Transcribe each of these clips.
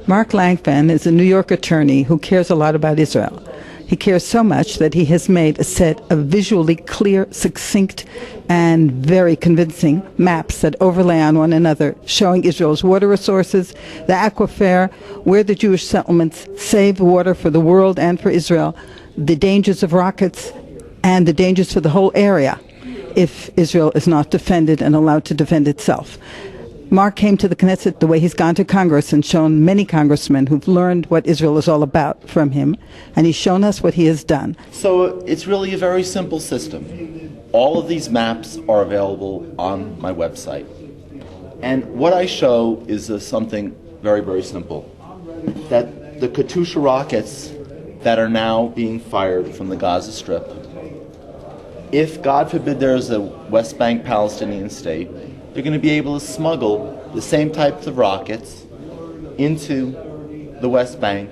Mark Langfan is a New York attorney who cares a lot about Israel. He cares so much that he has made a set of visually clear, succinct, and very convincing maps that overlay on one another, showing Israel's water resources, the aquifer, where the Jewish settlements save water for the world and for Israel, the dangers of rockets, and the dangers for the whole area if Israel is not defended and allowed to defend itself. Mark came to the Knesset the way he's gone to Congress and shown many congressmen who've learned what Israel is all about from him, and he's shown us what he has done. So it's really a very simple system. All of these maps are available on my website. And what I show is something very, very simple. That the Katyusha rockets that are now being fired from the Gaza Strip, if, God forbid, there's a West Bank Palestinian state, they're going to be able to smuggle the same types of rockets into the West Bank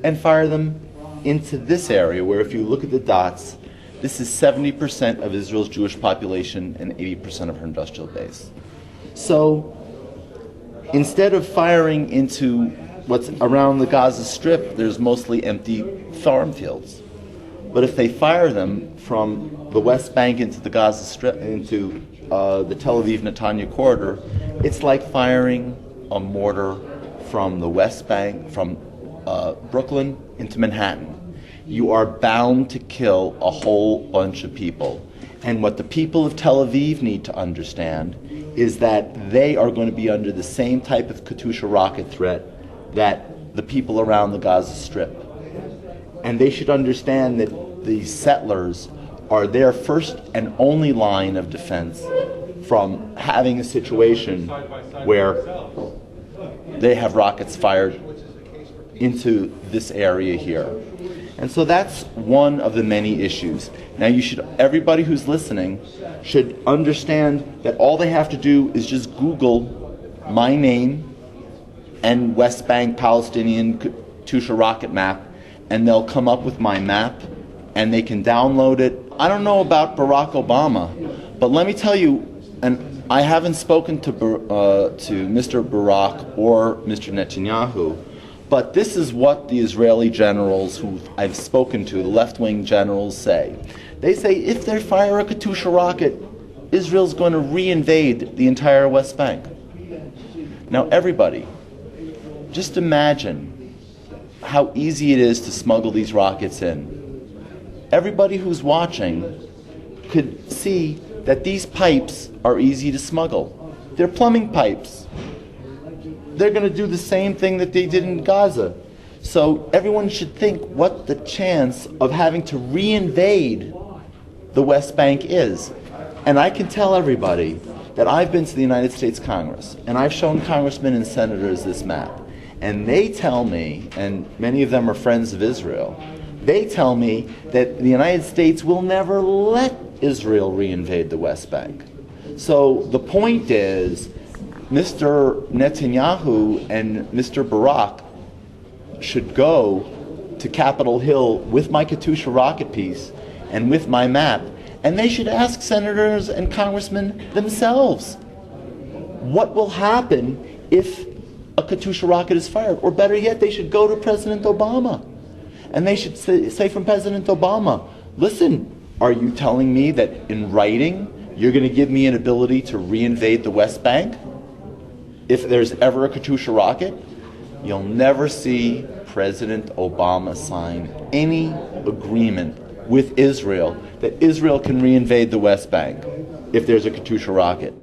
and fire them into this area where, if you look at the dots, this is 70% of Israel's Jewish population and 80% of her industrial base. So instead of firing into what's around the Gaza Strip, there's mostly empty farm fields. But if they fire them from the West Bank into the Gaza Strip, into the Tel Aviv-Netanya corridor, it's like firing a mortar from the West Bank, from Brooklyn into Manhattan. You are bound to kill a whole bunch of people. And what the people of Tel Aviv need to understand is that they are going to be under the same type of Katyusha rocket threat that the people around the Gaza Strip. And they should understand that these settlers are their first and only line of defense from having a situation where they have rockets fired into this area here. And so that's one of the many issues. Now everybody who's listening should understand that all they have to do is just Google my name and West Bank Palestinian Katyusha rocket map, and they'll come up with my map, and they can download it. I don't know about Barack Obama, but let me tell you, and I haven't spoken to Mr. Barak or Mr. Netanyahu, but this is what the Israeli generals who I've spoken to, the left-wing generals, say. They say if they fire a Katyusha rocket, Israel's going to reinvade the entire West Bank. Now everybody, just imagine how easy it is to smuggle these rockets in. Everybody who's watching could see that these pipes are easy to smuggle. They're plumbing pipes. They're going to do the same thing that they did in Gaza. So everyone should think what the chance of having to reinvade the West Bank is. And I can tell everybody that I've been to the United States Congress, and I've shown congressmen and senators this map. And they tell me, and many of them are friends of Israel, they tell me that the United States will never let Israel reinvade the West Bank. So the point is, Mr. Netanyahu and Mr. Barak should go to Capitol Hill with my Katyusha rocket piece and with my map, and they should ask senators and congressmen themselves, what will happen if a Katyusha rocket is fired? Or better yet, they should go to President Obama. And they should say from President Obama, listen, are you telling me that in writing you're going to give me an ability to reinvade the West Bank? If there's ever a Katyusha rocket, you'll never see President Obama sign any agreement with Israel that Israel can reinvade the West Bank if there's a Katyusha rocket.